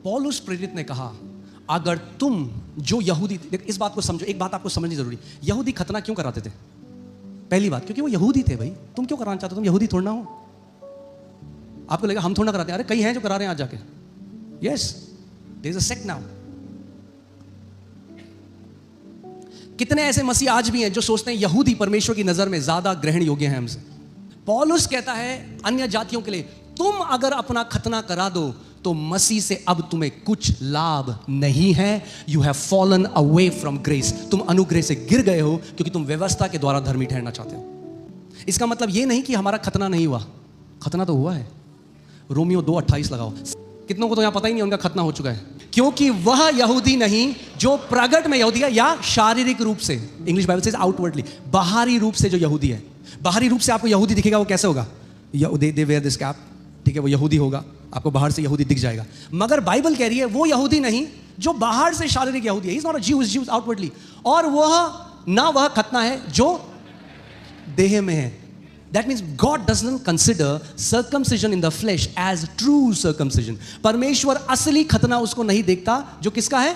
पौलुस प्रेरित ने कहा, अगर तुम जो यहूदी, इस बात को समझो, एक बात आपको समझनी जरूरी, यहूदी खतना क्यों कराते थे? पहली बात, क्योंकि वो यहूदी थे भाई। तुम क्यों कराना चाहते हो? तुम यहूदी थोड़ा ना हो। आपको लगेगा हम थोड़ा कराते हैं, अरे कई हैं जो करा रहे हैं आज जाके। Yes, there is a sect now. कितने ऐसे मसीह आज भी हैं जो सोचते हैं यहूदी परमेश्वर की नजर में ज्यादा ग्रहण योग्य हैं हमसे। पौलुस कहता है अन्य जातियों के लिए, तुम अगर अपना खतना करा दो तो मसीह से अब तुम्हें कुछ लाभ नहीं है। You have fallen away from grace. तुम अनुग्रह से गिर गए हो क्योंकि तुम व्यवस्था के द्वारा धर्मी ठहरना चाहते हो। इसका मतलब यह नहीं कि हमारा खतना नहीं हुआ, खतना तो हुआ है। रोमियो 2:28 लगाओ। कितनों को तो यहां पता ही नहीं उनका खतना हो चुका है, क्योंकि वह यहूदी नहीं जो प्रगट में यहूदी है या शारीरिक रूप से, इंग्लिश बाइबल से आउटवर्डली, बाहरी रूप से जो यहूदी है। बाहरी रूप से आपको यहूदी दिखेगा, वो कैसे होगा? दे वेयर दिस कैप, ठीक है, वो यहूदी होगा, आपको बाहर से यहूदी दिख जाएगा। मगर बाइबल कह रही है वो यहूदी नहीं जो बाहर से शारीरिक यहूदी है। ही इज नॉट अ ज्यू, इज ज्यू आउटवर्डली। और वह खतना है जो देह में है। That means God doesn't consider circumcision in the flesh as true circumcision. परमेश्वर असली खतना उसको नहीं देखता जो किसका है?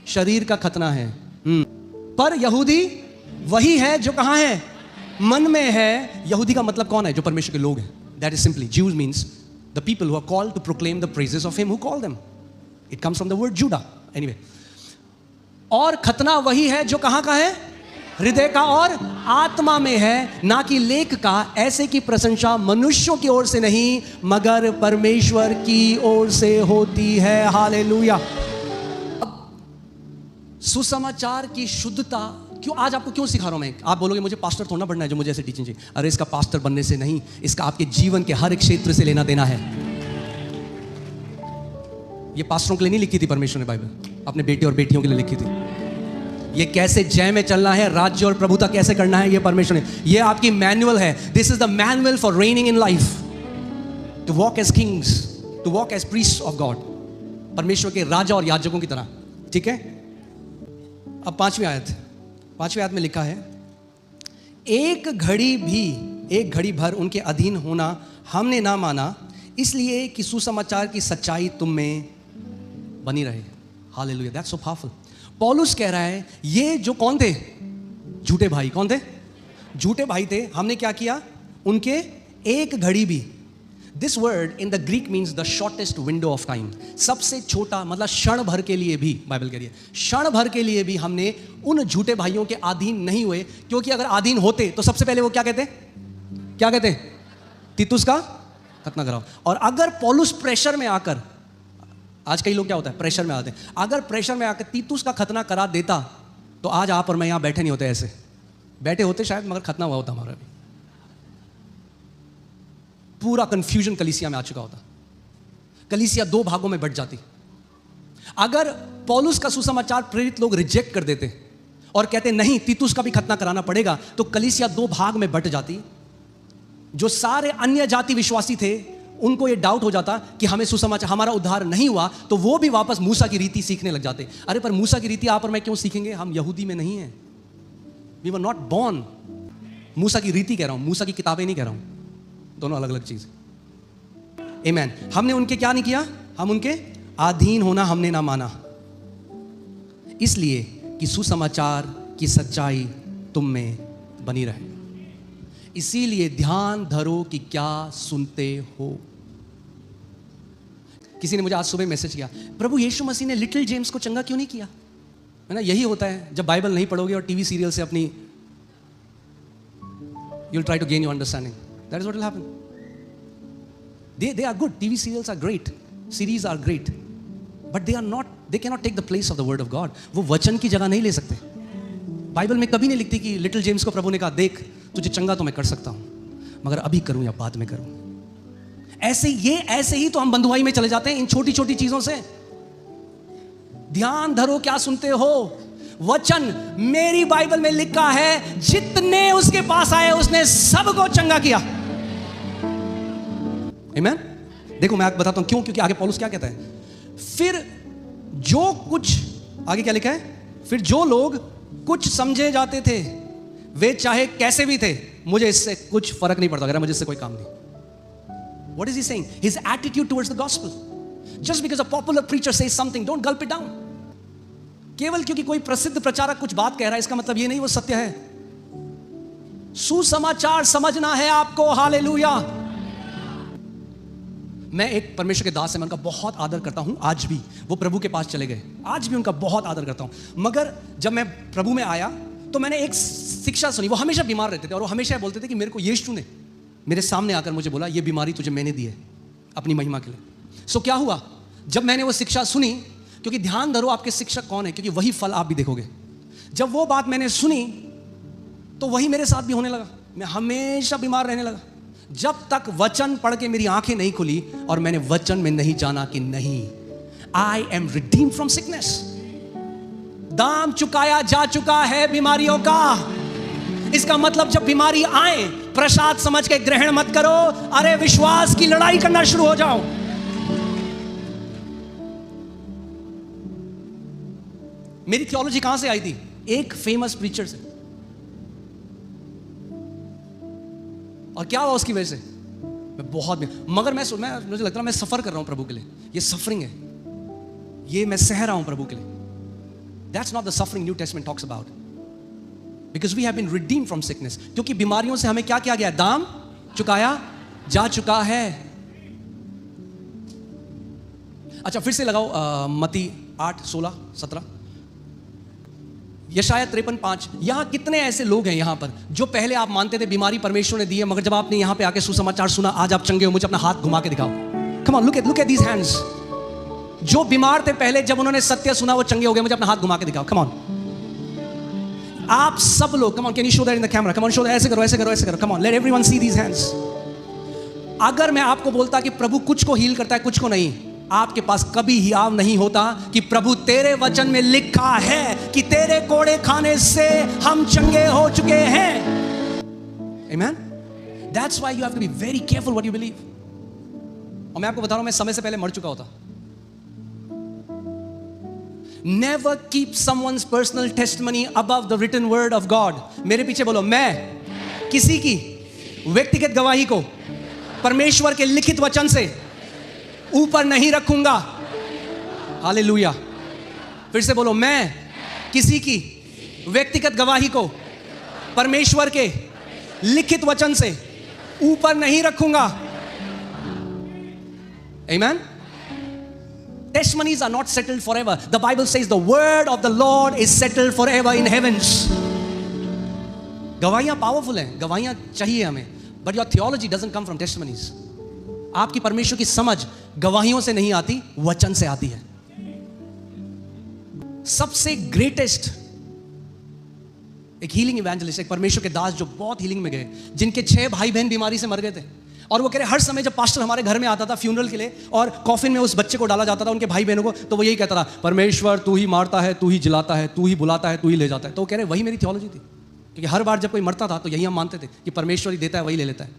शरीर का खतना है। पर यहूदी वही है जो कहां है? मन में है। यहूदी का मतलब कौन है? जो परमेश्वर के लोग हैं। That is simply, Jews means the people who are called to proclaim the praises of him who called them. It comes from the word Judah. Anyway. और खतना वही है जो कहां का है? हृदय का और आत्मा में है, ना कि लेख का। ऐसे की प्रशंसा मनुष्यों की ओर से नहीं मगर परमेश्वर की ओर से होती है। हालेलुया। सुसमाचार की शुद्धता क्यों आज आपको क्यों सिखा रहा हूं मैं? आप बोलोगे मुझे पास्टर थोड़ा बनना है जो मुझे ऐसे टीचिंग चाहिए। अरे इसका पास्टर बनने से नहीं, इसका आपके जीवन के हर एक क्षेत्र से लेना देना है। ये पास्टरों के लिए नहीं लिखी थी परमेश्वर ने बाइबल, अपने बेटे और बेटियों के लिए लिखी थी। ये कैसे जय में चलना है, राज्य और प्रभुता कैसे करना है, ये परमेश्वर ने, ये आपकी मैनुअल है। This is the manual for reigning in life, to walk as kings, to walk as priest of God, परमेश्वर के राजा और याजकों की तरह। ठीक है। अब पांचवी आयत में लिखा है, एक घड़ी भर उनके अधीन होना हमने ना माना, इसलिए कि सुसमाचार की सच्चाई तुम में बनी रहे। Hallelujah, that's so powerful. पौलुस कह रहा है ये जो कौन थे? झूठे भाई। कौन थे? झूठे भाई थे। हमने क्या किया? उनके एक घड़ी भी, this word in the Greek means the shortest window of time, सबसे छोटा, मतलब क्षण भर के लिए भी, बाइबल कह रही है क्षण भर के लिए भी हमने उन झूठे भाइयों के अधीन नहीं हुए। क्योंकि अगर अधीन होते तो सबसे पहले वो क्या कहते? तीतुस का खतना कराओ। और अगर पौलुस प्रेशर में आकर, आज कई लोग क्या होता है प्रेशर में आते हैं, अगर प्रेशर में आकर तीतुस का खतना करा देता तो आज आप और मैं यहां बैठे नहीं होते, ऐसे बैठे होते शायद, मगर खतना हुआ होता हमारा भी। पूरा कंफ्यूजन कलीसिया में आ चुका होता, कलीसिया दो भागों में बट जाती। अगर पौलुस का सुसमाचार प्रेरित लोग रिजेक्ट कर देते और कहते नहीं तीतुस का भी खतना कराना पड़ेगा, तो कलीसिया दो भाग में बट जाती। जो सारे अन्य जाति विश्वासी थे उनको ये डाउट हो जाता कि हमें सुसमाचार, हमारा उद्धार नहीं हुआ, तो वो भी वापस मूसा की रीति सीखने लग जाते। अरे पर मूसा की रीति आप और मैं क्यों सीखेंगे? हम यहूदी में नहीं हैं। We were not born. मूसा की रीति कह रहा हूं, मूसा की किताबें नहीं कह रहा हूं, दोनों अलग अलग चीज। आमीन। हमने उनके क्या नहीं किया? हम उनके अधीन होना हमने ना माना, इसलिए कि सुसमाचार की सच्चाई तुम में बनी रहे। इसीलिए ध्यान धरो कि क्या सुनते हो। किसी ने मुझे आज सुबह मैसेज किया, प्रभु यीशु मसीह ने लिटिल जेम्स को चंगा क्यों नहीं किया? है ना, यही होता है जब बाइबल नहीं पढ़ोगे और टीवी सीरियल से अपनी you'll try to gain your understanding. That is what will happen. They are good. TV serials are great. Series are great. But they cannot take the place of the word of God. वो वचन की जगह नहीं ले सकते। Bible में कभी नहीं लिखती कि लिटिल जेम्स को प्रभु ने कहा देख तुझे चंगा तो मैं कर सकता हूं, मगर अभी करूं या बाद में करूं। ऐसे ही तो हम बंधुआई में चले जाते हैं इन छोटी छोटी चीजों से। ध्यान धरो क्या सुनते हो। वचन मेरी बाइबल में लिखा है जितने उसके पास आए उसने सबको चंगा किया। आमीन। देखो मैं आपको बताता हूं क्यों, क्योंकि आगे पौलुस क्या कहता है, फिर जो कुछ आगे क्या लिखा है, फिर जो लोग कुछ समझे जाते थे वे चाहे कैसे भी थे, मुझे इससे कुछ फर्क नहीं पड़ता, अगर मुझे इससे कोई काम नहीं। What is he saying? His attitude towards the gospel. Just because a popular preacher says something, don't gulp it down. केवल क्योंकि कोई प्रसिद्ध प्रचारक कुछ बात कह रहा है इसका मतलब ये नहीं वो सत्य है. सुसमाचार समझना है आपको. हालेलुया. मैं एक परमेश्वर के दास है, मैं उनका बहुत आदर करता हूं. आज भी वो प्रभु के पास चले गए, आज भी उनका बहुत आदर करता हूं. मगर जब मैं प्रभु में आया तो मैंने एक शिक्षा सुनी. वो हमेशा बीमार रहते थे और वो हमेशा बोलते थे कि मेरे को यीशु ने मेरे सामने आकर मुझे बोला ये बीमारी तुझे मैंने दी है अपनी महिमा के लिए. सो क्या हुआ जब मैंने वो शिक्षा सुनी, क्योंकि ध्यान धरो आपके शिक्षक कौन है, क्योंकि वही फल आप भी देखोगे. जब वो बात मैंने सुनी तो वही मेरे साथ भी होने लगा. मैं हमेशा बीमार रहने लगा जब तक वचन पढ़ के मेरी आंखें नहीं खुली और मैंने वचन में नहीं जाना कि नहीं, I am redeemed from sickness. दाम चुकाया जा चुका है बीमारियों का. इसका मतलब जब बीमारी आए प्रसाद समझ के ग्रहण मत करो. अरे विश्वास की लड़ाई करना शुरू हो जाओ. मेरी थियोलॉजी कहां से आई थी? एक फेमस प्रीचर से. और क्या हुआ उसकी वजह से? मगर मुझे लगता है मैं सफर कर रहा हूं प्रभु के लिए. ये सफरिंग है, ये मैं सह रहा हूं प्रभु के लिए. That's not the suffering New Testament talks about. Because we have been redeemed from sickness. क्योंकि बीमारियों से हमें क्या किया गया? दाम चुकाया जा चुका है. अच्छा फिर से लगाओ मत्ती 8, 16, 17. यशाया 53:5. यहां कितने ऐसे लोग हैं यहां पर जो पहले आप मानते थे बीमारी परमेश्वर ने दी है, मगर जब आपने यहां पे आके सुसमाचार सुना आज आप चंगे हो. मुझे अपना हाथ घुमा के दिखाओ. Come on, look at these hands. जो बीमार थे पहले, जब उन्होंने सत्य सुना वो चंगे हो गए. मुझे अपना हाथ घुमा के दिखाओ. Come on. आप सब लोग, come on, can you show that in the camera? Come on, show that. ऐसे करो, ऐसे करो, ऐसे करो. Come on, let everyone see these hands. अगर मैं आपको बोलता कि प्रभु कुछ को हील करता है कुछ को नहीं, आपके पास कभी हियाव नहीं होता कि प्रभु तेरे वचन में लिखा है कि तेरे कोड़े खाने से हम चंगे हो चुके हैं. Amen? That's why you have to be very careful what you believe. और मैं आपको बता रहा हूं, मैं समय से पहले मर चुका होता. Never keep someone's personal testimony above the written word of God. मेरे पीछे बोलो, मैं किसी की व्यक्तिगत गवाही को परमेश्वर के लिखित वचन से ऊपर नहीं रखूंगा. हालेलुया. फिर से बोलो, मैं किसी की व्यक्तिगत गवाही को परमेश्वर के लिखित वचन से ऊपर नहीं रखूंगा. Amen? Testimonies are not settled forever. The Bible says the word of the Lord is settled forever in heavens. गवाहियां पावरफुल हैं, गवाहियां चाहिए हमें, but your theology doesn't come from testimonies. आपकी परमेश्वर की समझ गवाहियों से नहीं आती, वचन से आती है. सबसे ग्रेटेस्ट एक हीलिंग इवेंजलिस्ट, एक परमेश्वर के दास जो बहुत हीलिंग में गए, जिनके 6 भाई बहन बीमारी से मर गए थे. और वो कह रहे हर समय जब पास्टर हमारे घर में आता था फ्यूनरल के लिए और कॉफिन में उस बच्चे को डाला जाता था, उनके भाई बहनों को, तो वो यही कहता था, परमेश्वर तू ही मारता है, तू ही जिलाता है, तू ही बुलाता है, तू ही ले जाता है. तो वो कह रहे वही मेरी थियोलॉजी थी. क्योंकि हर बार जब कोई मरता था तो यही हम मानते थे कि परमेश्वर ही देता है, वही ले लेता है,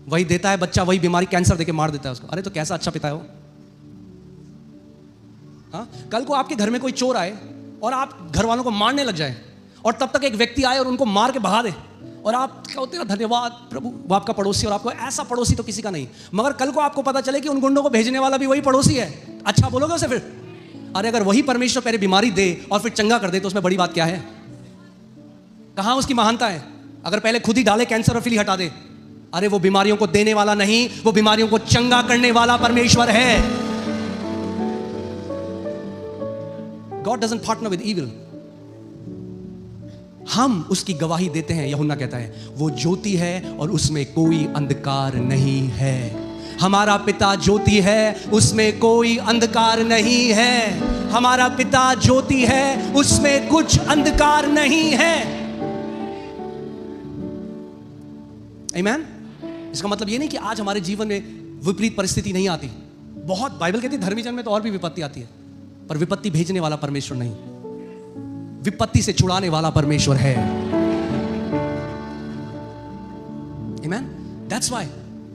वही देता है बच्चा, वही बीमारी कैंसर देके मार देता है उसको. अरे तो कैसा अच्छा पिता है वो. हाँ, कल को आपके घर में कोई चोर आए और आप घर वालों को मारने लग जाए और तब तक एक व्यक्ति आए और उनको मार के भगा दे और आप कहते हैं धन्यवाद प्रभु, वो आपका पड़ोसी, और आपको ऐसा पड़ोसी तो किसी का नहीं. मगर कल को आपको पता चले कि उन गुंडों को भेजने वाला भी वही पड़ोसी है, अच्छा बोलोगे उसे फिर? अरे अगर वही परमेश्वर पहले बीमारी दे और फिर चंगा कर दे तो उसमें बड़ी बात क्या है? कहां उसकी महानता है? अगर पहले खुद ही डाले कैंसर और फिर ही हटा दे. अरे वो बीमारियों को देने वाला नहीं, वो बीमारियों को चंगा करने वाला परमेश्वर है. God doesn't partner with evil. हम उसकी गवाही देते हैं. यूहन्ना कहता है वो ज्योति है और उसमें कोई अंधकार नहीं है. हमारा पिता ज्योति है, उसमें कोई अंधकार नहीं है. हमारा पिता ज्योति है, उसमें कुछ अंधकार नहीं है. आमीन. इसका मतलब ये नहीं कि आज हमारे जीवन में विपरीत परिस्थिति नहीं आती. बहुत बाइबल कहती है धर्मी जन में तो और भी विपत्ति आती है, पर विपत्ति भेजने वाला परमेश्वर नहीं, विपत्ति से छुड़ाने वाला परमेश्वर है. Amen? That's why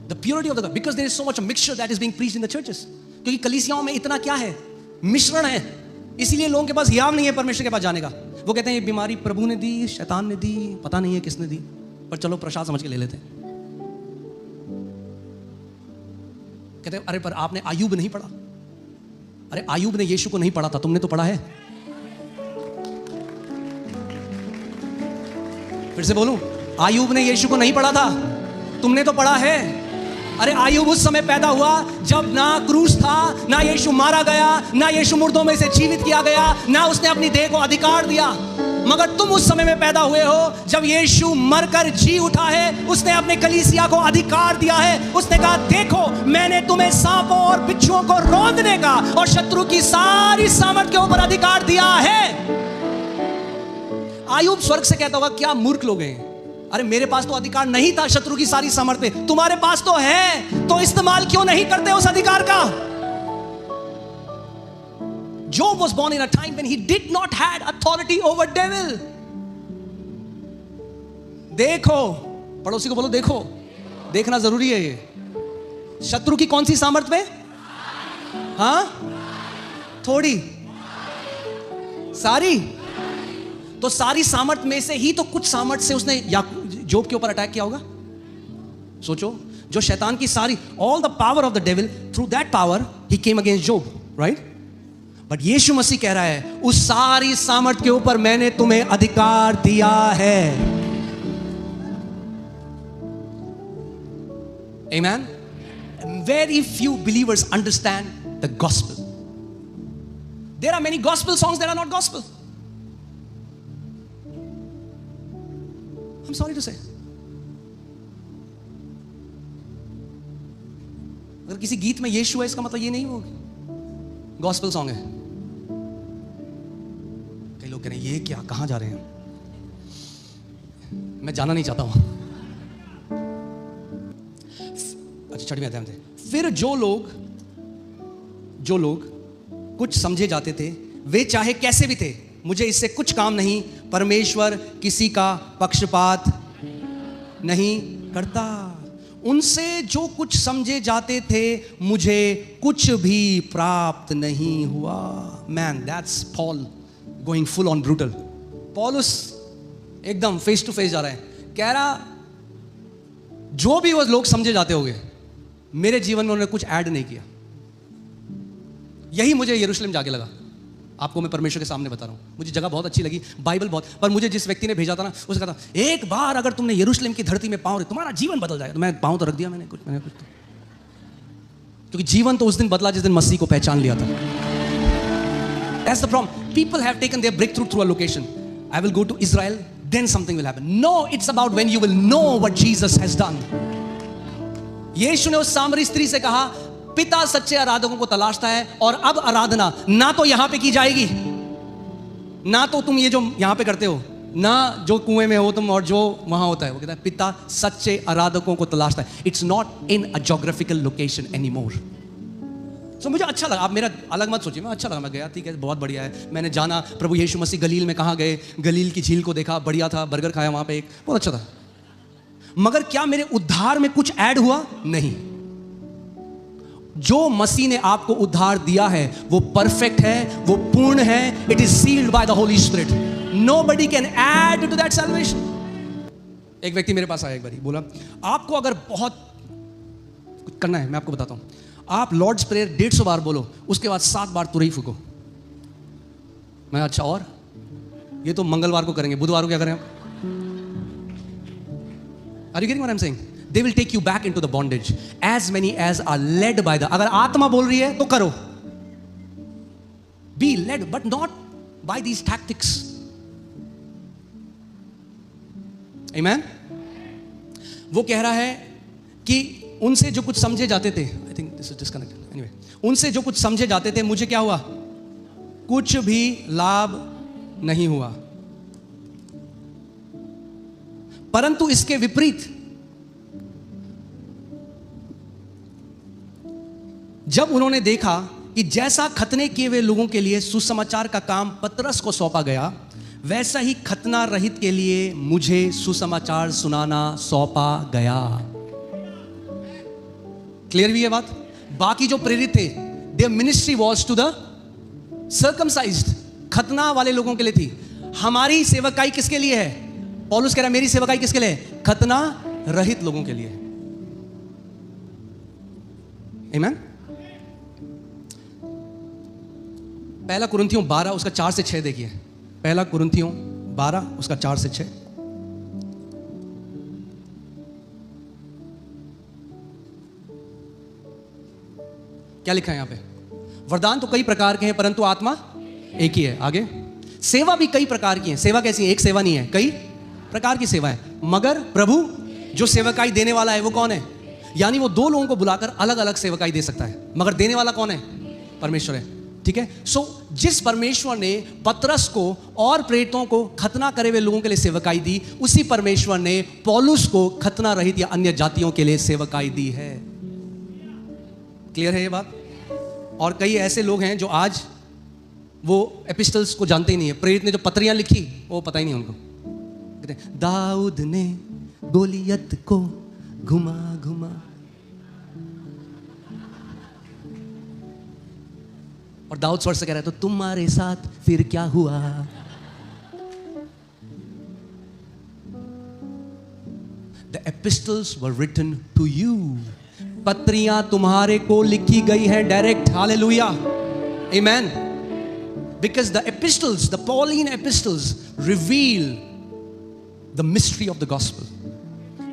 the purity of the God, because there is so much a mixture that is being preached in the churches. क्योंकि कलीसियाओं में इतना क्या है, मिश्रण है, इसीलिए लोगों के पास हियाव नहीं है परमेश्वर के पास जाने का. वो कहते हैं ये बीमारी प्रभु ने दी, शैतान ने दी, पता नहीं है किसने दी, पर चलो प्रसाद समझ के ले लेते हैं. कहते हैं अरे पर आपने आयुब नहीं पढ़ा, अरे आयूब ने यीशु को नहीं पढ़ा था, तुमने तो पढ़ा है। फिर से बोलूं, आयूब ने यीशु को नहीं पढ़ा था, तुमने तो पढ़ा है। अरे आयूब उस समय पैदा हुआ जब ना क्रूस था, ना यीशु मारा गया, ना यीशु मुर्दों में से जीवित किया गया, ना उसने अपनी देह को अधिकार दिया। मगर तुम उस समय में पैदा हुए हो जब यीशु मरकर जी उठा है, उसने अपने कलीसिया को अधिकार दिया है। उसने कहा, देखो मैंने तुम्हें सांपों और बिच्छुओं को रौंदने का और शत्रु की सारी सामर्थ के ऊपर अधिकार दिया है। आयूब स्वर्ग से कहता होगा, क्या मूर्ख लोग हैं, अरे मेरे पास तो अधिकार नहीं था शत्रु की सारी सामर्थ पे, तुम्हारे पास तो है, तो इस्तेमाल क्यों नहीं करते उस अधिकार का। Job was born in a time when he did not had authority over devil. देखो, पड़ोसी को बोलो देखो, देखना जरूरी है ये। शत्रु की कौन सी सामर्थ में? हाँ, थोड़ी, सारी। तो सारी सामर्थ में से ही तो कुछ सामर्थ से उसने जोब के ऊपर अटैक किया होगा। सोचो, जो शैतान की सारी, all the power of the devil, through that power ही came against Job, right. But यीशु मसीह कह रहा है, उस सारी सामर्थ के ऊपर मैंने तुम्हें अधिकार दिया है। Amen. Very few believers understand the gospel. There are many gospel songs that are not gospel. I'm sorry to say. अगर किसी गीत में यीशु है, इसका मतलब ये नहीं वो गॉस्पेल सॉन्ग है। कई लोग कह रहे हैं, ये क्या, कहां जा रहे हैं, मैं जाना नहीं चाहता हूं। अच्छा, छठवीं अध्याय में, फिर जो लोग कुछ समझे जाते थे, वे चाहे कैसे भी थे, मुझे इससे कुछ काम नहीं, परमेश्वर किसी का पक्षपात नहीं करता। उनसे जो कुछ समझे जाते थे, मुझे कुछ भी प्राप्त नहीं हुआ। Man, that's Paul going full on brutal. पॉलुस एकदम फेस टू फेस जा रहा है, कह रहा जो भी वो लोग समझे जाते होंगे, मेरे जीवन में उन्होंने कुछ ऐड नहीं किया। यही मुझे यरूशलेम जाके लगा। आपको मैं परमेश्वर के सामने बता रहा हूं, मुझे जगह बहुत अच्छी लगी, बाइबल बहुत, पर मुझे जिस व्यक्ति ने भेजा था ना, उसने कहा था, एक बार अगर तुमने यरूशलेम की धरती में पांव रखे, तुम्हारा जीवन बदल जाएगा। तो मैं पांव तो रख दिया मैंने कुछ तो। क्योंकि जीवन तो उस दिन बदला जिस दिन मसीह को पहचान लिया था। That's the problem. People have taken their breakthrough through a location. I will go to Israel, then something will happen. No, it's about when you will know what Jesus has done. यीशु ने उस सामरी स्त्री से कहा, पिता सच्चे आराधकों को तलाशता है, और अब आराधना ना तो यहां पे की जाएगी, ना तो तुम ये जो यहां पे करते हो, ना जो कुएं में हो तुम, और जो वहां होता है। वो कहता है, पिता सच्चे आराधकों को तलाशता है। It's not in a geographical location any more. So मुझे अच्छा लगा, आप मेरा अलग मत सोचिए, मैं अच्छा लगा, मैं गया, ठीक है, बहुत बढ़िया है। मैंने जाना, प्रभु यीशु मसीह गलील में कहाँ गए, गलील की झील को देखा, बढ़िया था, बर्गर खाया वहां पे, एक बहुत अच्छा था। मगर क्या मेरे उद्धार में कुछ ऐड हुआ? नहीं। जो मसीह ने आपको उद्धार दिया है वो परफेक्ट है, वो पूर्ण है। It is sealed by the Holy Spirit. Nobody can add to that salvation. एक व्यक्ति मेरे पास आया एक बारी, बोला, आपको अगर बहुत कुछ करना है, मैं आपको बताता हूं, आप लॉर्ड्स प्रेयर 150 बार बोलो, उसके बाद 7 बार तुरही फूको। मैं, अच्छा, और ये तो मंगलवार को करेंगे, बुधवार को क्या करें? Are you getting what I'm saying? They will take you back into the bondage. As many as are led by the, अगर आत्मा बोल रही है तो करो, be led, but not by these tactics. Amen? वो कह रहा है कि उनसे जो कुछ समझे जाते थे, I think this is disconnected. Anyway, उनसे जो कुछ समझे जाते थे, मुझे क्या हुआ? कुछ भी लाभ नहीं हुआ। परंतु इसके विपरीत, जब उन्होंने देखा कि जैसा खतने किए हुए लोगों के लिए सुसमाचार का काम पतरस को सौंपा गया, वैसा ही खतना रहित के लिए मुझे सुसमाचार सुनाना सौंपा गया। क्लियर भी है बात? बाकी जो प्रेरित थे, their ministry was to the circumcised, खतना वाले लोगों के लिए थी। हमारी सेवकाई किसके लिए है? पौलुस कह रहा है, मेरी सेवकाई किसके लिए? खतना रहित लोगों के लिए। आमीन। पहला कुरिन्थियों 12 उसका 4 से 6 देखिए। पहला कुरिन्थियों 12 उसका 4 से 6। क्या लिखा है यहां पे? वरदान तो कई प्रकार के हैं परंतु आत्मा एक ही है। आगे, सेवा भी कई प्रकार की है। सेवा कैसी है? एक सेवा नहीं है, कई प्रकार की सेवा है। मगर प्रभु जो सेवकाई देने वाला है वो कौन है? यानी वो दो लोगों को बुलाकर अलग अलग सेवकाई दे सकता है, मगर देने वाला कौन है? परमेश्वर है। ठीक है। सो जिस परमेश्वर ने पतरस को और प्रेरितों को खतना करे हुए लोगों के लिए सेवकाई दी, उसी परमेश्वर ने पौलुस को खतना रहित या अन्य जातियों के लिए सेवकाई दी है। क्लियर है ये बात? और कई ऐसे लोग हैं जो आज वो एपिस्टल्स को जानते ही नहीं है। प्रेरित ने जो पत्रियां लिखी वो पता ही नहीं उनको। कहते हैं दाऊद ने गोलियत को घुमा घुमा, और दाऊद स्वर से कह रहा है तो तुम्हारे साथ फिर क्या हुआ? The epistles were written to you. पत्रियां तुम्हारे को लिखी गई है direct. Hallelujah, amen. Because the epistles, the Pauline epistles reveal the mystery of the gospel.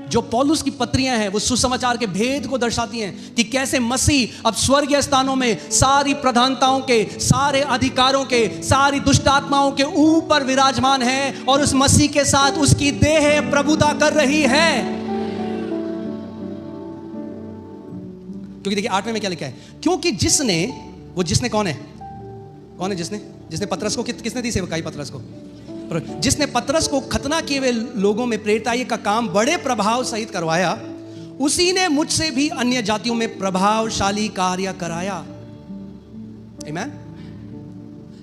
जो पौलुस की पत्रियां हैं वो सुसमाचार के भेद को दर्शाती हैं कि कैसे मसीह अब स्वर्गीय स्थानों में सारी प्रधानताओं के, सारे अधिकारों के, सारी दुष्ट आत्माओं के ऊपर विराजमान है और उस मसीह के साथ उसकी देह प्रभुता कर रही है। क्योंकि देखिए 8वें में क्या लिखा है? क्योंकि जिसने कौन है? कौन है जिसने पतरस को किसने दी सेवकाई? पतरस को। जिसने पतरस को खतना किए हुए लोगों में प्रेरिताई का काम बड़े प्रभाव सहित करवाया, उसी ने मुझसे भी अन्य जातियों में प्रभावशाली कार्य कराया। आमीन।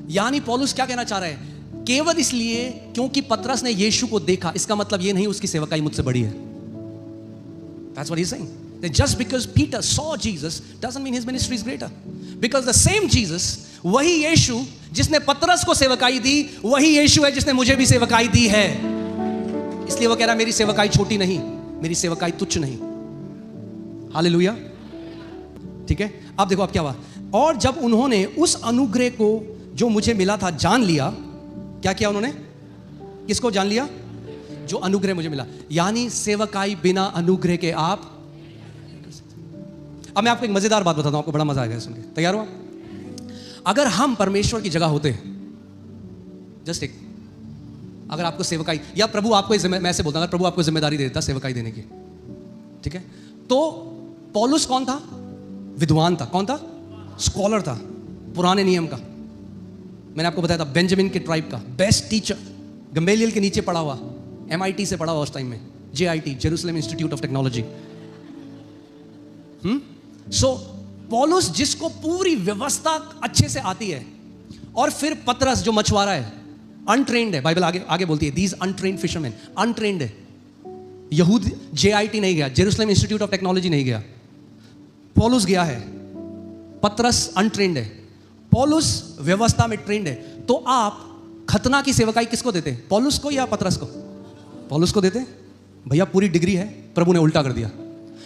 यानी पौलुस क्या कहना चाह रहा है? केवल इसलिए क्योंकि पतरस ने यीशु को देखा, इसका मतलब यह नहीं उसकी सेवकाई मुझसे बड़ी है। That's what he's saying. That just because Peter saw Jesus doesn't mean his ministry is greater. Because the same Jesus, वही यीशु जिसने पतरस को सेवकाई दी, वही यीशु है जिसने मुझे भी सेवकाई दी है। इसलिए वो कह रहा है मेरी सेवकाई छोटी नहीं, मेरी सेवकाई तुच्छ नहीं। हालेलुया। ठीक है। अब देखो अब क्या हुआ। और जब उन्होंने उस अनुग्रह को जो मुझे मिला था जान लिया, क्या किया उन्होंने? किसको जान लिया? जो अनुग्रह मुझे मिला। यानी सेवकाई बिना अनुग्रह के आप। अब मैं आपको एक मजेदार बात बताता हूं, आपको बड़ा मजा आएगा सुन के। तैयार हो? अगर हम परमेश्वर की जगह होते, जस्ट एक, अगर आपको सेवकाई या प्रभु आपको, मैं ऐसे बोलता हूं, अगर प्रभु आपको जिम्मेदारी दे देता सेवकाई देने की, ठीक है, तो पौलुस कौन था? विद्वान था। कौन था? स्कॉलर था, पुराने नियम का। मैंने आपको बताया था बेंजामिन के ट्राइब का, बेस्ट टीचर, गंबेलियल के नीचे पढ़ा हुआ, MIT से पढ़ा हुआ उस टाइम में, JIT, Jerusalem institute of technology. So पौलुस जिसको पूरी व्यवस्था अच्छे से आती है, और फिर पतरस जो मछुआरा है, अनट्रेन्ड है। बाइबल आगे बोलती है दीज अनट्रेन्ड फिशरमैन, अनट्रेन्ड है। यहूद JIT नहीं गया, जेरूसलम इंस्टीट्यूट ऑफ टेक्नोलॉजी नहीं गया, पौलुस गया है। पतरस अनट्रेन्ड है, पौलुस व्यवस्था में ट्रेंड है। तो आप खतना की सेवकाई किसको देते? पौलुस को या पतरस को? पौलुस को देते। भैया पूरी डिग्री है, प्रभु ने उल्टा कर दिया।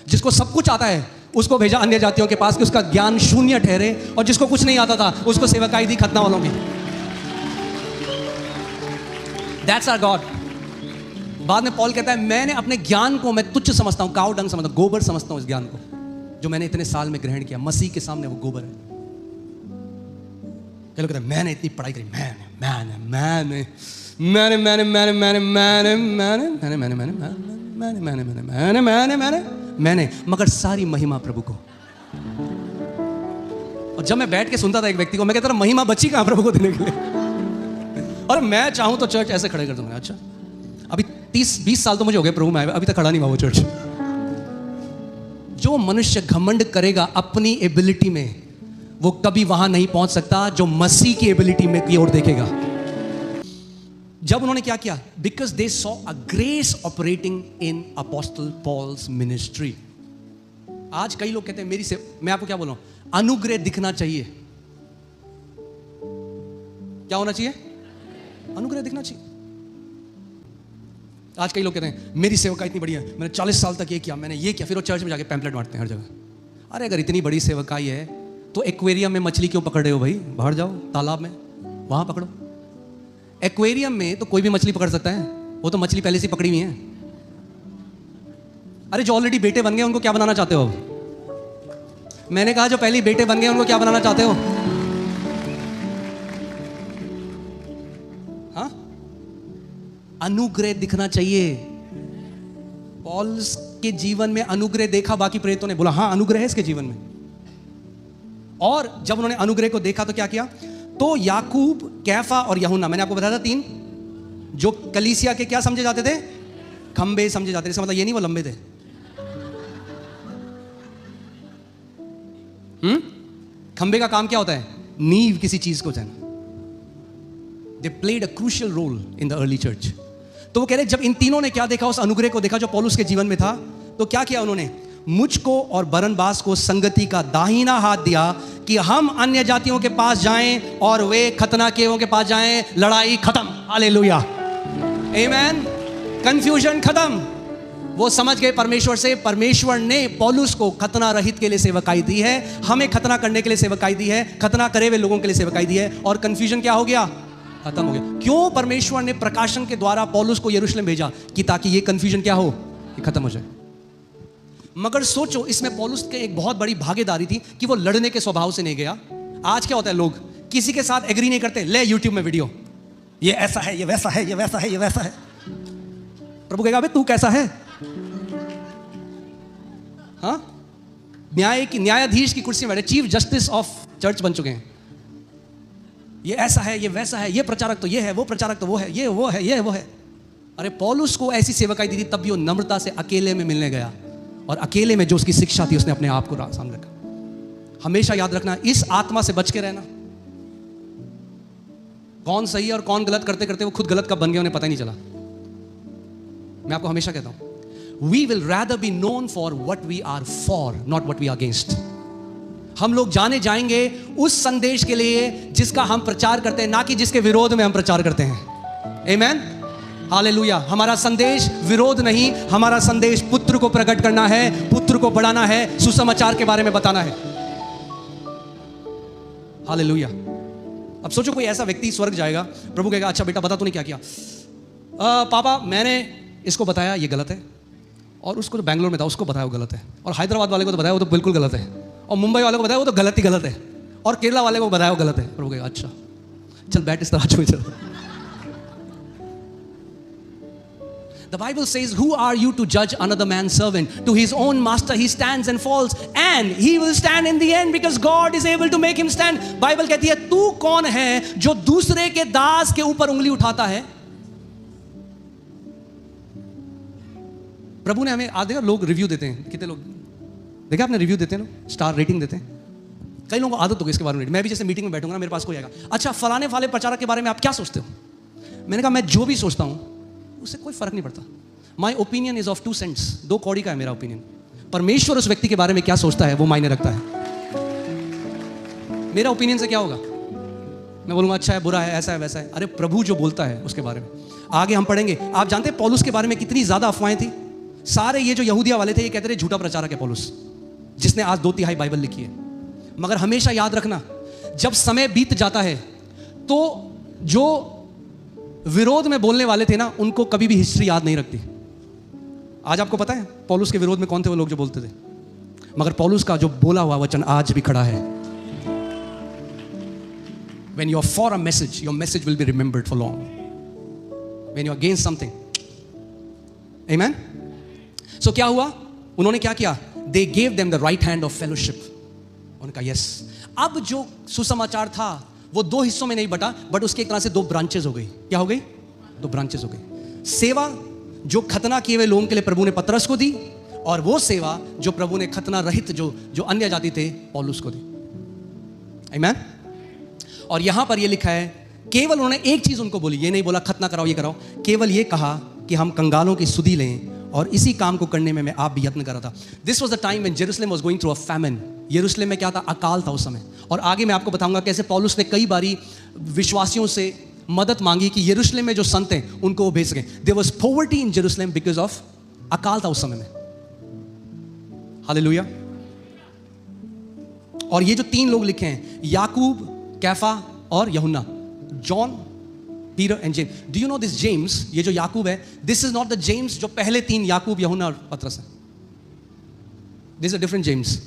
जिसको सब कुछ आता है उसको भेजा अन्य जातियों के पास कि उसका ज्ञान शून्य ठहरे, और जिसको कुछ नहीं आता था उसको सेवकाई दी खतना वालों की। That's our God. बाद में पॉल कहता है मैंने अपने ज्ञान को मैं तुच्छ समझता हूं, काव डंग समझता हूं, गोबर समझता हूं इस ज्ञान को जो मैंने इतने साल में ग्रहण किया। मसीह के सामने वो गोबर है। क्या लोग कहते हैं मैंने इतनी पढ़ाई करी, मैंने, मगर सारी महिमा प्रभु को। और जब मैं बैठ के सुनता था एक व्यक्ति को, मैं कहता था महिमा बची कहां प्रभु को देने के लिए? और मैं चाहूं तो चर्च ऐसे खड़े कर दूंगा। अच्छा अभी 30-20 साल तो मुझे हो गए प्रभु में, अभी तक खड़ा नहीं हुआ वो चर्च। जो मनुष्य घमंड करेगा अपनी एबिलिटी में, वो कभी वहां नहीं पहुंच सकता जो मसीह की एबिलिटी में की ओर देखेगा। जब उन्होंने क्या किया? Because they saw a grace operating in apostle Paul's ministry. आज कई लोग कहते हैं मेरी से, मैं आपको क्या बोल रहा हूं, अनुग्रह दिखना चाहिए। क्या होना चाहिए? अनुग्रह दिखना चाहिए। आज कई लोग कहते हैं मेरी सेवकाई इतनी बढ़िया है, मैंने 40 साल तक ये किया, मैंने ये किया, फिर वो चर्च में जाके पैम्पलेट बांटते हैं हर जगह। अरे अगर इतनी बड़ी सेवकाई है तो एक्वेरियम में मछली क्यों पकड़ रहे हो भाई? बाहर जाओ तालाब में। वहां पकड़ो। एक्वेरियम में तो कोई भी मछली पकड़ सकता है, वो तो मछली पहले से पकड़ी हुई है। अरे जो ऑलरेडी बेटे बन गए उनको क्या बनाना चाहते हो? मैंने कहा जो पहले बेटे बन गए उनको क्या बनाना चाहते हो? हाँ, अनुग्रह दिखना चाहिए। पॉलस के जीवन में अनुग्रह देखा, बाकी प्रेरितों ने बोला हाँ अनुग्रह है इसके जीवन में। और जब उन्होंने अनुग्रह को देखा तो क्या किया? तो याकूब, कैफा और यूहन्ना, मैंने आपको बताया था 3, जो कलीसिया के क्या समझे जाते थे? खंबे समझे जाते थे। इसका मतलब ये नहीं वो लंबे थे। खंबे का काम क्या होता है? नींव किसी चीज को देना। They played a crucial role in the early church. तो वो कह रहे जब इन तीनों ने क्या देखा, उस अनुग्रह को देखा जो पौलुस के जीवन में था, तो क्या किया उन्होंने? मुझको और बरनबास को संगति का दाहिना हाथ दिया कि हम अन्य जातियों के पास जाएं और वे खतना केवों के पास जाएं। लड़ाई खत्म। हालेलुया, आमेन। कंफ्यूजन खत्म। वो समझ गए परमेश्वर से, परमेश्वर ने पौलुस को खतना रहित के लिए सेवकाई दी है, हमें खतना करने के लिए सेवकाई दी है, खतना करे हुए लोगों के लिए सेवकाई दी है। और कंफ्यूजन क्या हो गया? खत्म हो गया। क्यों? परमेश्वर ने प्रकाशन के द्वारा पौलुस को यरूशलेम भेजा कि ताकि ये कंफ्यूजन क्या हो, ये खत्म हो जाए। मगर सोचो, इसमें पौलुस के एक बहुत बड़ी भागीदारी थी कि वो लड़ने के स्वभाव से नहीं गया। आज क्या होता है, लोग किसी के साथ एग्री नहीं करते, ले यूट्यूब में वीडियो, ये ऐसा है, ये वैसा है, ये वैसा है, ये वैसा है। प्रभु कहेगा अबे तू कैसा है? हाँ, न्यायाधीश की कुर्सी में बैठे, चीफ जस्टिस ऑफ चर्च बन चुके हैं। ये ऐसा है, ये वैसा है, ये प्रचारक तो ये है, वो प्रचारक तो वो है, ये वो है, ये वो है। अरे पौलुस को ऐसी सेवकाई दी थी, तब भी वो नम्रता से अकेले में मिलने गया, और अकेले में जो उसकी शिक्षा थी उसने अपने आप को सामने रखा। हमेशा याद रखना, इस आत्मा से बच के रहना। कौन सही है और कौन गलत करते करते वो खुद गलत कब बन गया उन्हें पता ही नहीं चला। मैं आपको हमेशा कहता हूं, we will rather be known for what we are for, not what we are against. हम लोग जाने जाएंगे उस संदेश के लिए जिसका हम प्रचार करते हैं, ना कि जिसके विरोध में हम प्रचार करते हैं। आमेन, हालेलुया। हमारा संदेश विरोध नहीं, हमारा संदेश पुत्र को प्रकट करना है, पुत्र को बढ़ाना है, सुसमाचार के बारे में बताना है। हालेलुया। अब सोचो कोई ऐसा व्यक्ति स्वर्ग जाएगा, प्रभु कहेगा अच्छा बेटा बता तूने क्या किया? पापा मैंने इसको बताया ये गलत है, और उसको जो बैंगलोर में था उसको बताया वो गलत है, और हैदराबाद वाले को तो बताया वो तो बिल्कुल गलत है, और मुंबई वाले को बताया वो तो गलत ही गलत है, और केरला वाले को बताया वो गलत है। प्रभु कहेगा अच्छा चल बैठ इस तरह चल। The Bible says, who are you to judge another man's servant? To his own master he stands and falls, and he will stand in the end because God is able to make him stand. Bible कहती है तू कौन है जो दूसरे के दास के ऊपर उंगली उठाता है? प्रभु ने हमें आधे लोग रिव्यू देते हैं, कितने लोग देखा आपने रिव्यू देते हैं, लोग स्टार रेटिंग देते हैं। कई लोगों को आदत हो गई इसके बारे में। मैं भी जैसे मीटिंग में बैठूंगा ना, मेरे पास कोई आएगा, अच्छा फलाने वाले प्रचारक के बारे में आप क्या सोचते हो? मैंने कहा मैं जो भी सोचता हूं उससे कोई फर्क नहीं पड़ता। My opinion is of 2 cents, 2 कौड़ी का है मेरा ओपिनियन। परमेश्वर उस व्यक्ति के बारे में क्या सोचता है वो मायने रखता है। मेरा ओपिनियन से क्या होगा? मैं बोलूंगा अच्छा है, बुरा है, ऐसा है, वैसा है। अरे प्रभु जो बोलता है उसके बारे में आगे हम पढ़ेंगे। आप जानते हैं पौलुस के बारे में कितनी ज्यादा अफवाहें थी। सारे ये जो यहूदिया वाले थे ये कहते थे झूठा प्रचारक है पौलुस, जिसने आज 2/3 बाइबल लिखी है। मगर हमेशा याद रखना, जब समय बीत जाता है तो जो विरोध में बोलने वाले थे ना, उनको कभी भी हिस्ट्री याद नहीं रखती। आज आपको पता है पौलुस के विरोध में कौन थे वो लोग जो बोलते थे, मगर पौलुस का जो बोला हुआ वचन आज भी खड़ा है। When you are for a message, your message will be remembered for long. When you are against something, amen. So क्या हुआ? उन्होंने क्या किया? They gave them the right hand of fellowship. उनका यस। अब जो सुसमाचार था वो 2 हिस्सों में नहीं बटा, बट उसके एक तरह से 2 ब्रांचेस हो गई। क्या हो गई? 2 ब्रांचेस हो गई। सेवा जो खतना किए हुए लोगों के लिए प्रभु ने पतरस को दी, और वो सेवा जो प्रभु ने खतना रहित जो अन्य जाति थे पौलुस को दी। आमीन। और यहां पर ये लिखा है, केवल उन्होंने एक चीज उनको बोली, ये नहीं बोला खतना कराओ ये कराओ, केवल ये कहा कि हम कंगालों की सुधि लें, और इसी काम को करने में मैं आप भी यत्न कर रहा था। This was the time when Jerusalem was going through a famine. यरूशलेम में क्या था? अकाल था उस समय। और आगे मैं आपको बताऊंगा कैसे पौलुस ने कई बारी विश्वासियों से मदद मांगी कि यरूशलेम में जो संत हैं उनको वो भेज सकें। There was poverty in Jerusalem because of अकाल था उस समय में। हालेलुया। और ये जो 3 लोग लिखे हैं, याकूब, कैफा और यूहन्ना, John, Peter and James. Do you know this James, ये जो याकूब है, this is not the James जो पहले तीन याकूब, यूहन्ना और पतरस है. This is a different James.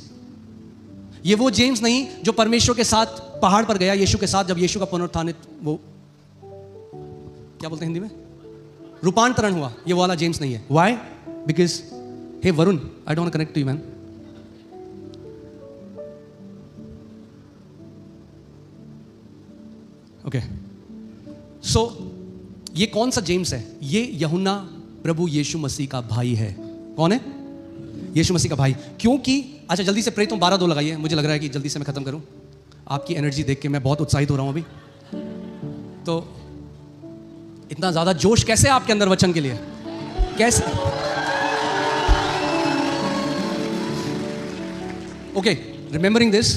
ये वो जेम्स नहीं जो परमेश्वर के साथ पहाड़ पर गया यीशु के साथ, जब यीशु का पुनरुत्थानित, वो क्या बोलते हैं हिंदी में, रूपांतरण हुआ. ये वाला जेम्स नहीं है. Why? Because hey Varun, I don't connect to you man. Okay, so ये कौन सा जेम्स है? ये यूहन्ना प्रभु यीशु मसीह का भाई है. कौन है? यीशु मसीह का भाई. क्योंकि, अच्छा जल्दी से प्रेरितों 12:2 लगाइए. मुझे लग रहा है कि जल्दी से मैं खत्म करूं. आपकी एनर्जी देख के मैं बहुत उत्साहित हो रहा हूं अभी. तो इतना ज्यादा जोश कैसे आपके अंदर वचन के लिए? कैसे? ओके, रिमेंबरिंग दिस,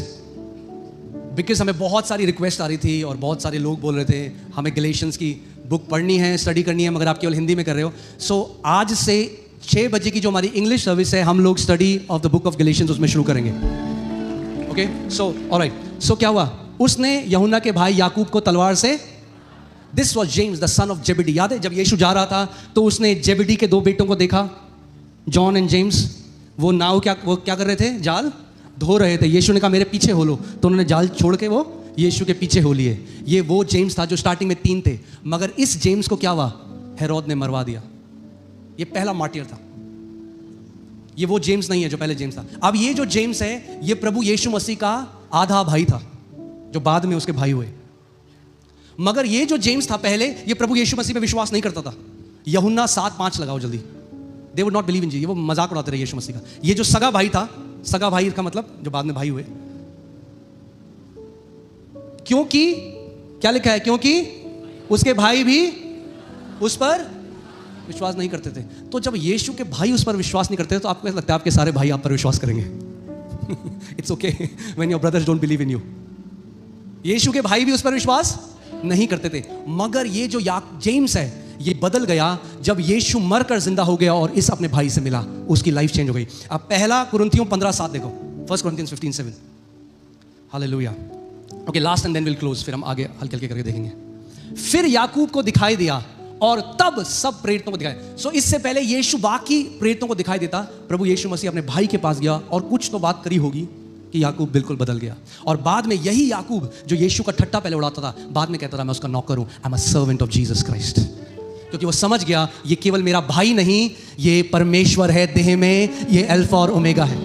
बिकॉज हमें बहुत सारी रिक्वेस्ट आ रही थी और बहुत सारे लोग बोल रहे थे हमें गैलेशियंस की बुक पढ़नी है, स्टडी करनी है, मगर आप केवल हिंदी में कर रहे हो. सो आज से 6 बजे की जो हमारी इंग्लिश सर्विस है, हम लोग study of the book of Galatians उसमें शुरू करेंगे. Okay, so alright. सो क्या हुआ? उसने यूहन्ना के भाई याकूब को तलवार से, this was James the son of Zebedee. याद है जब यीशु जा रहा था तो उसने जेबेडी के 2 बेटों को देखा, जॉन एंड जेम्स. वो नाव वो क्या कर रहे थे? जाल धो रहे थे. यीशु ने कहा मेरे पीछे हो लो, तो उन्होंने जाल छोड़ के वो यीशु के पीछे हो लिए. ये वो जेम्स था जो स्टार्टिंग में 3 थे, मगर इस जेम्स को क्या हुआ? हेरोद ने मरवा दिया. ये पहला मार्टियर था. ये वो जेम्स नहीं है जो पहले जेम्स था. अब ये जो जेम्स है, ये प्रभु यीशु मसीह का आधा भाई था जो बाद में उसके भाई हुए. मगर ये जो जेम्स था पहले, ये प्रभु यीशु मसीह पे विश्वास नहीं करता था. यूहन्ना 7:5 लगाओ जल्दी. They would not believe in जी. ये वो मजाक उड़ाते रहे यीशु मसीह का. ये जो सगा भाई था, सगा भाई का मतलब जो बाद में भाई हुए, क्योंकि क्या लिखा है? क्योंकि उसके भाई भी उस पर विश्वास नहीं करते थे. तो जब यीशु के भाई उस पर विश्वास नहीं करते थे, तो आपको लगता है आपके सारे भाई आप पर विश्वास करेंगे? It's okay when your brothers don't believe in you. यीशु के भाई भी उस पर विश्वास नहीं करते थे. मगर ये जो जेम्स है, ये बदल गया जब यीशु मरकर जिंदा हो गया और इस अपने भाई से मिला. उसकी लाइफ चेंज हो गई. अब पहला कुरिन्थियों 15:7 देखो. 1 Corinthians 15:7. Hallelujah. Okay, last and then will close. फिर हम आगे हल्के हल्के करके देखेंगे. फिर याकूब को दिखाई दिया और तब सब प्रेरितों को दिखाई. सो इससे पहले यीशु बाकी प्रेरितों को दिखाई देता, प्रभु यीशु मसीह अपने भाई के पास गया और कुछ तो बात करी होगी कि याकूब बिल्कुल बदल गया. और बाद में यही याकूब जो यीशु का ठट्टा पहले उड़ाता था, बाद में कहता था मैं उसका नौकर हूं, I am a servant of Jesus Christ. क्योंकि वो समझ गया ये केवल मेरा भाई नहीं, ये परमेश्वर है देह में, ये अल्फा और ओमेगा है.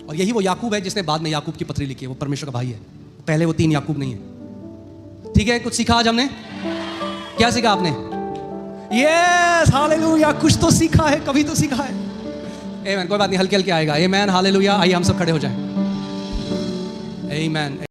और यही वो याकूब है जिसने बाद में याकूब की पत्री लिखी है. वो परमेश्वर का भाई है. पहले वो 3 याकूब नहीं है. ठीक है, कुछ सीखा आज हमने? क्या सीखा आपने? Yes, hallelujah. कुछ तो सीखा है, कभी तो सीखा है. आमेन. कोई बात नहीं, हल्के हल्के आएगा. आमेन, हालेलुया. आइए हम सब खड़े हो जाएं. आमेन.